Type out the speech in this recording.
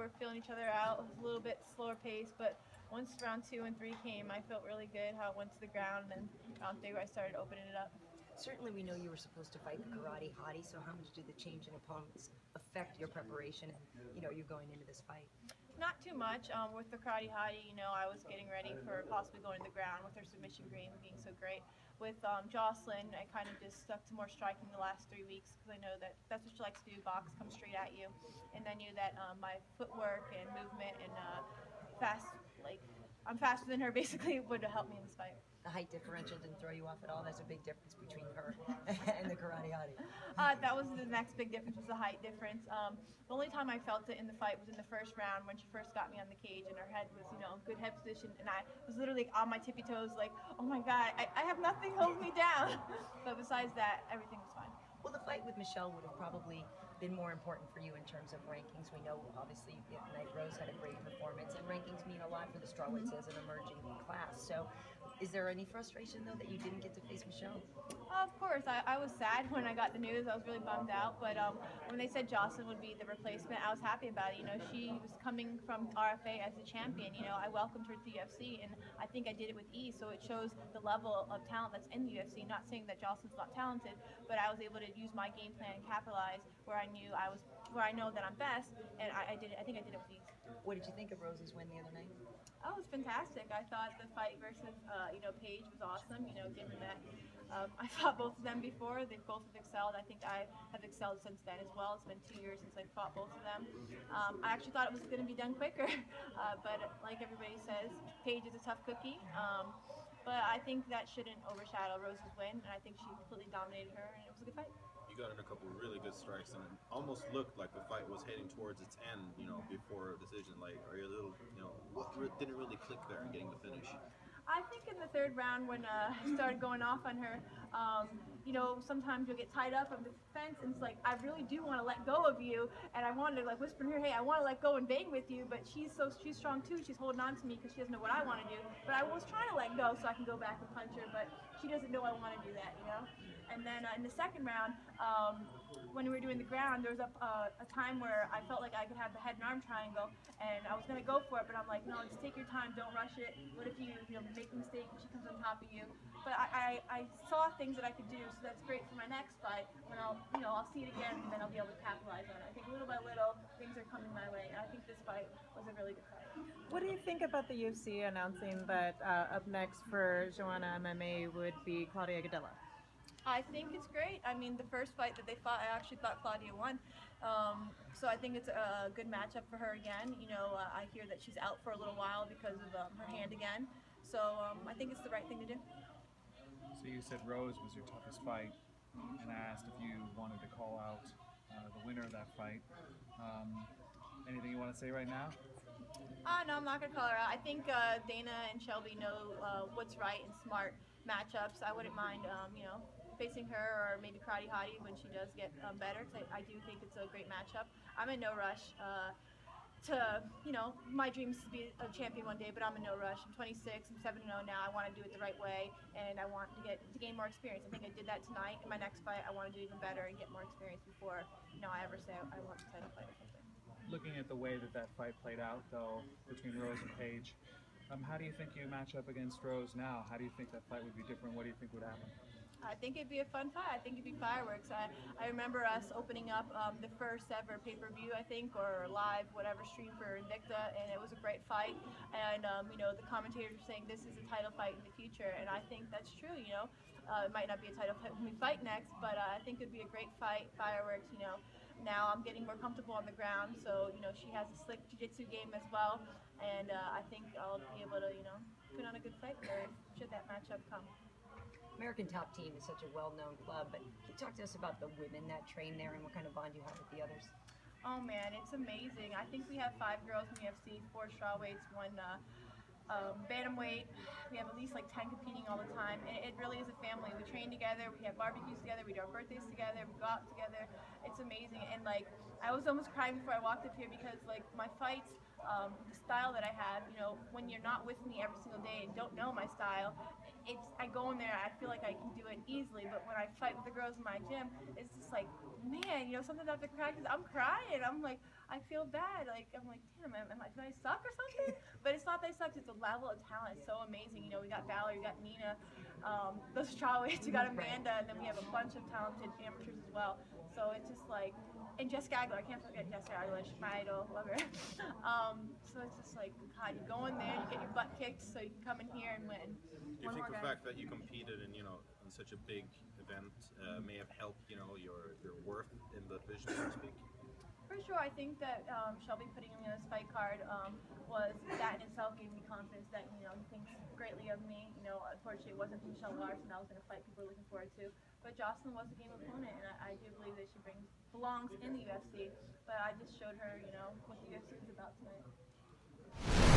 were feeling each other out. It was a little bit slower pace, but once round 2 and 3 came, I felt really good how it went to the ground, and round 3 where I started opening it up. Certainly, we know you were supposed to fight the karate hottie, so how much did the change in opponents affect your preparation and, you're going into this fight? Not too much. With the karate hottie, I was getting ready for possibly going to the ground with her submission game being so great. With Jocelyn, I kind of just stuck to more striking the last 3 weeks because I know that that's what she likes to do, box, come straight at you. And I knew that my footwork and movement and I'm faster than her basically would help me in this fight. The height differential didn't throw you off at all? There's a big difference between her and the karate hottie. That was the next big difference, was the height difference. The only time I felt it in the fight was in the first round when she first got me on the cage and her head was, good head position, and I was literally on my tippy toes like, oh my God, I have nothing holding me down. But besides that, everything was fine. Well, the fight with Michelle would have probably been more important for you in terms of rankings. We know, obviously, Night Rose had a great performance, and rankings mean a lot for the strawweights as an emerging class. So is there any frustration, though, that you didn't get to face Michelle? Of course. I was sad when I got the news. I was really bummed out. But when they said Jocelyn would be the replacement, I was happy about it. She was coming from RFA as a champion. I welcomed her to the UFC, and I think I did it with ease. So it shows the level of talent that's in the UFC. Not saying that Jocelyn's not talented, but I was able to use my game plan and capitalize where I know that I'm best, and I did it. I think I did it with ease. What did you think of Rose's win the other night? Oh, it was fantastic. I thought the fight versus, Paige was awesome. Given that I fought both of them before, they both have excelled. I think I have excelled since then as well. It's been 2 years since I fought both of them. I actually thought it was going to be done quicker, but like everybody says, Paige is a tough cookie. But I think that shouldn't overshadow Rose's win, and I think she completely dominated her, and it was a good fight. You got in a couple of really good strikes, and it almost looked like the fight was heading towards its end, before a decision. Like, are you a little, what didn't really click there in getting the finish? I think in the third round when I started going off on her, sometimes you'll get tied up on the fence, and it's like, I really do want to let go of you, and I wanted to whisper in her, hey, I want to let go and bang with you, but she's strong too. She's holding on to me because she doesn't know what I want to do. But I was trying to let go so I can go back and punch her, but she doesn't know I want to do that, And then in the second round, when we were doing the ground, there was a time where I felt like I could have the head and arm triangle, and I was going to go for it, but I'm like, no, just take your time, don't rush it. What if you make a mistake when she comes on top of you? But I saw things that I could do, so that's great for my next fight when I'll see it again, and then I'll be able to capitalize on it. I think little by little, things are coming my way, and I think this fight was a really good fight. What do you think about the UFC announcing that up next for Joanna MMA would be Claudia Gadelha? I think it's great. I mean, the first fight that they fought, I actually thought Claudia won. So I think it's a good matchup for her again. I hear that she's out for a little while because of her hand again. So I think it's the right thing to do. So you said Rose was your toughest fight, and I asked if you wanted to call out the winner of that fight. Anything you want to say right now? No, I'm not going to call her out. I think Dana and Shelby know what's right and smart matchups. I wouldn't mind, facing her or maybe Karate Hottie when she does get better, because I do think it's a great matchup. I'm in no rush my dream is to be a champion one day, but I'm in no rush. I'm 26, I'm 7-0 now. I want to do it the right way, and I want to gain more experience. I think I did that tonight. In my next fight, I want to do even better and get more experience before, I ever say I want the title fight or something. Looking at the way that fight played out, though, between Rose and Paige, how do you think you match up against Rose now? How do you think that fight would be different? What do you think would happen? I think it'd be a fun fight. I think it'd be fireworks. I remember us opening up the first ever pay-per-view, I think, or live, whatever, stream for Invicta, and it was a great fight. And, the commentators were saying this is a title fight in the future, and I think that's true, It might not be a title fight when we fight next, but I think it'd be a great fight, fireworks, Now I'm getting more comfortable on the ground, so, she has a slick jiu-jitsu game as well, and I think I'll be able to, put on a good fight there should that matchup come. American Top Team is such a well-known club, but can you talk to us about the women that train there and what kind of bond you have with the others? Oh man, it's amazing. I think we have 5 girls in the UFC, 4 strawweights, 1 bantamweight. We have at least 10 competing all the time, and it really is a family. We train together, we have barbecues together, we do our birthdays together, we go out together. It's amazing, and I was almost crying before I walked up here because my fights, the style that I have, when you're not with me every single day and don't know my style, I go in there, I feel like I can do it easily, but when I fight with the girls in my gym, it's just like, man, you know, sometimes after practice, I'm crying. I'm like, I feel bad. Like, I'm like, damn, do I suck or something? But it's not that I suck. It's the level of talent is so amazing. You know, we got Valerie, we got Nina, those strawweights, we got Amanda, and then we have a bunch of talented amateurs as well. So it's just like, and Jessica Aguilar, I can't forget Jessica Aguilar, she's my idol, love her. So it's just like, God, you go in there, you get your butt kicked, so you can come in here and win. Do you think the fact that you competed in, you know, in such a big event may have helped, you know, your worth in the division, so to speak? For sure, I think that Shelby putting me on this fight card was that in itself gave me confidence that, you know, he thinks greatly of me. You know, unfortunately, it wasn't Michelle Larson I was going to fight people were looking forward to. But Jocelyn was a game opponent, and I do believe that she belongs in the UFC. But I just showed her, you know, what the UFC is about tonight.